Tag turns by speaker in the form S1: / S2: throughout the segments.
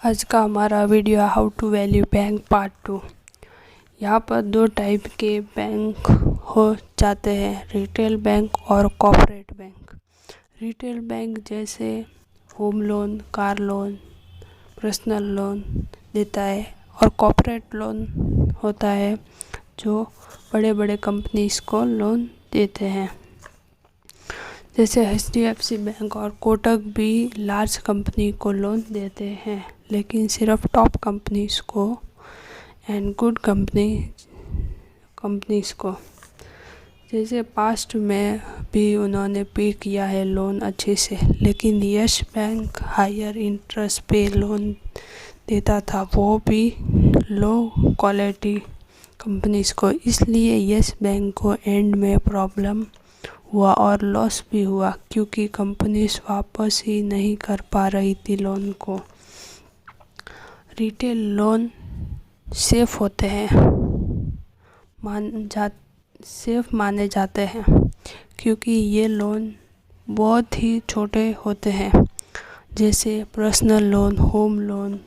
S1: आज का हमारा video how to value bank part 2। यहाँ पर दो टाइप के बैंक हो जाते हैं, रिटेल बैंक और कॉर्पोरेट बैंक। रिटेल बैंक जैसे home loan, car loan, personal loan देता है, और कॉर्पोरेट लोन होता है जो बड़े बड़े कंपनीज को लोन देते हैं। जैसे HDFC बैंक और कोटक भी लार्ज कंपनी को लोन देते हैं, लेकिन सिर्फ टॉप कंपनीज को एंड गुड कंपनीज को। जैसे पास्ट में भी उन्होंने पे किया है लोन अच्छे से, लेकिन यस बैंक हायर इंटरेस्ट पे लोन देता था, वो भी लो क्वालिटी कंपनीज को। इसलिए यस बैंक को एंड में प्रॉब्लम हुआ और लॉस भी हुआ, क्योंकि कंपनीज वापस ही नहीं कर पा रही थी लोन को। रिटेल लोन सेफ होते हैं, सेफ माने जाते हैं, क्योंकि ये लोन बहुत ही छोटे होते हैं। जैसे पर्सनल लोन, होम लोन,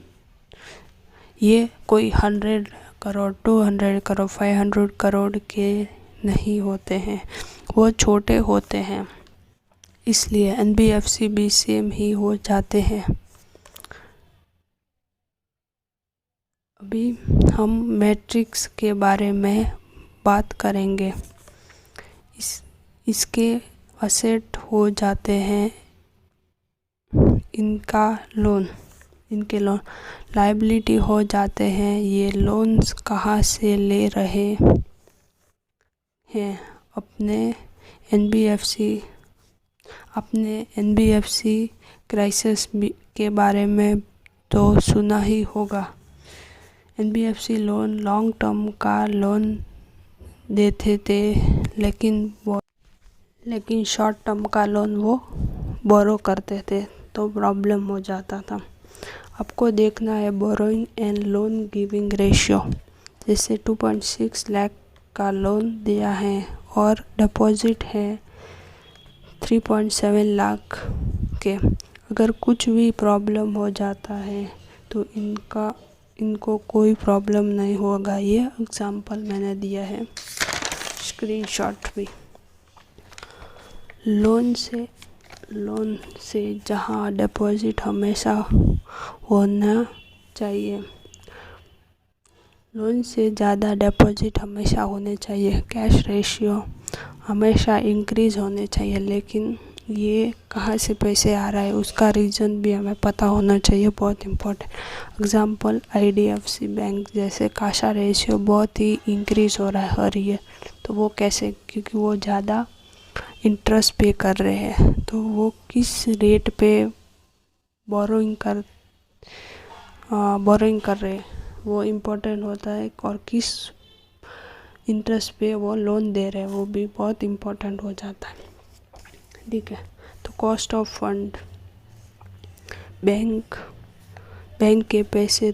S1: ये कोई 100 करोड़, 200 करोड़, 500 करोड़ के नहीं होते हैं, वो छोटे होते हैं। इसलिए NBFC भी सेम ही हो जाते हैं। अभी हम मैट्रिक्स के बारे में बात करेंगे। इसके असेट हो जाते हैं इनके लोन लायबिलिटी हो जाते हैं। ये लोन्स कहाँ से ले रहे हैं? अपने NBFC क्राइसिस के बारे में तो सुना ही होगा। NBFC लोन लॉन्ग टर्म का लोन देते थे, लेकिन शॉर्ट टर्म का लोन वो बोरो करते थे, तो प्रॉब्लम हो जाता था। आपको देखना है borrowing and loan giving ratio. जैसे 2.6 लाख का लोन दिया है और डिपॉजिट है 3.7 लाख के। अगर कुछ भी प्रॉब्लम हो जाता है तो इनको कोई प्रॉब्लम नहीं होगा। ये एग्जांपल मैंने दिया है, स्क्रीनशॉट भी। लोन से जहाँ डिपॉजिट हमेशा होना चाहिए, लोन से ज़्यादा डिपॉजिट हमेशा होने चाहिए। कैश रेशियो हमेशा इंक्रीज होने चाहिए, लेकिन ये कहाँ से पैसे आ रहा है उसका रीज़न भी हमें पता होना चाहिए, बहुत इम्पोर्टेंट। एग्जांपल IDFC बैंक जैसे काशा रेशियो बहुत ही इंक्रीज हो रहा है हर ईयर। तो वो कैसे? क्योंकि वो ज़्यादा इंटरेस्ट पे कर रहे हैं। तो वो किस रेट पे बोरोइंग कर रहे हैं वो इम्पोर्टेंट होता है, और किस इंटरेस्ट पे वो लोन दे रहे हैं वो भी बहुत इम्पोर्टेंट हो जाता है। ठीक है, तो कॉस्ट ऑफ फंड, बैंक के पैसे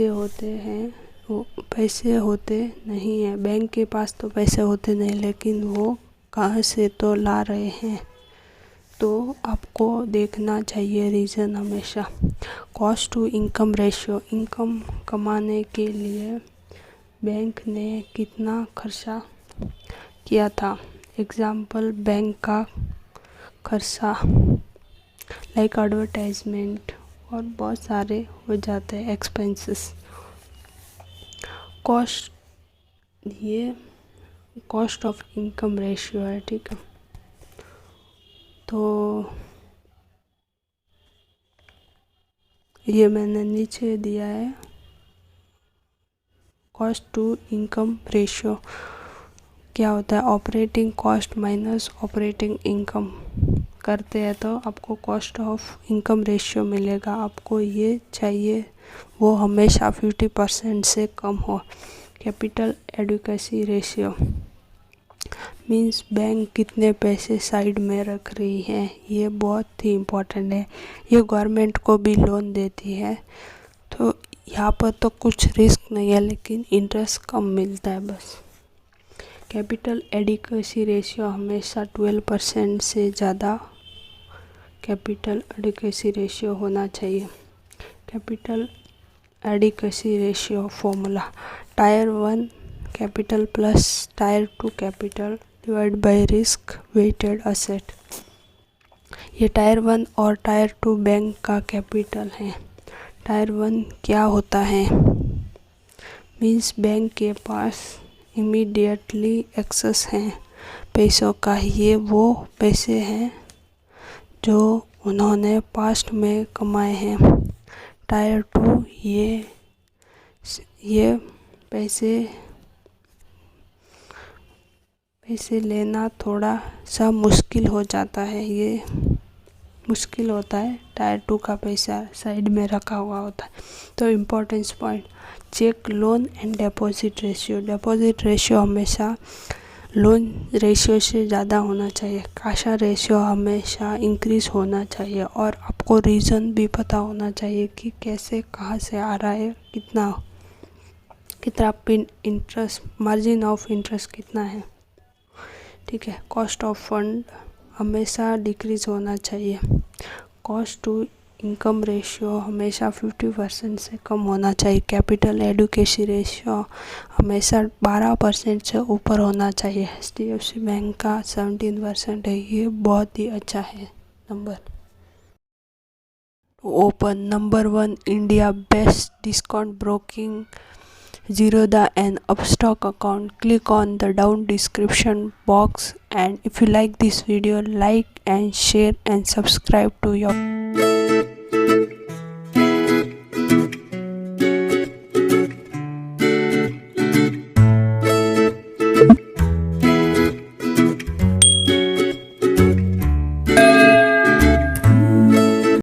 S1: होते हैं, वो पैसे होते नहीं हैं। बैंक के पास तो पैसे होते नहीं, लेकिन वो कहाँ से तो ला रहे हैं, तो आपको देखना चाहिए रीज़न हमेशा। Cost to income ratio, income कमाने के लिए बैंक ने कितना खर्चा किया था। एग्जाम्पल बैंक का खर्चा लाइक एडवर्टाइजमेंट और बहुत सारे हो जाते हैं एक्सपेंसेस। ये कॉस्ट ऑफ इनकम रेशियो है, ठीक है। तो ये मैंने नीचे दिया है, कॉस्ट टू इनकम रेशियो क्या होता है। Operating cost minus operating income करते हैं तो आपको कॉस्ट ऑफ इनकम रेशियो मिलेगा। आपको ये चाहिए वो हमेशा 50% से कम हो। Capital adequacy ratio means bank कितने पैसे साइड में रख रही है, ये बहुत ही इम्पोर्टेंट है। ये गवर्नमेंट को भी लोन देती है, तो यहाँ पर तो कुछ रिस्क नहीं है, लेकिन इंटरेस्ट कम मिलता है बस। कैपिटल एडिक्वेसी रेशियो हमेशा 12% से ज़्यादा कैपिटल एडिक्वेसी रेशियो होना चाहिए। Capital adequacy ratio formula tier 1 capital plus tier 2 capital divide by risk weighted asset. ये टायर 1 और टायर 2 बैंक का कैपिटल है। टायर 1 क्या होता है? मीन्स बैंक के पास इमीडिएटली एक्सेस हैं पैसों का। ये वो पैसे हैं जो उन्होंने पास्ट में कमाए हैं। टायर 2 ये पैसे लेना थोड़ा सा मुश्किल हो जाता है। ये मुश्किल होता है। टायर 2 का पैसा साइड में रखा हुआ होता है। तो importance point check loan and deposit ratio. Deposit ratio हमेशा लोन रेशियो से ज़्यादा होना चाहिए। काशा रेशियो हमेशा इंक्रीज़ होना चाहिए और आपको रीज़न भी पता होना चाहिए कि कैसे कहाँ से आ रहा है, कितना इंटरेस्ट, मार्जिन ऑफ इंटरेस्ट कितना है। ठीक है। कॉस्ट ऑफ फंड हमेशा डिक्रीज़ होना चाहिए। कॉस्ट टू इनकम रेशियो हमेशा 50% से कम होना चाहिए। कैपिटल एडिक्वेसी रेशियो हमेशा 12% से ऊपर होना चाहिए। HDFC बैंक का 17% है। ये बहुत ही अच्छा है number. Open number 1 India best discount broking Zerodha and Upstock account. Click on the down description box, and if you like this video, like and share and subscribe to your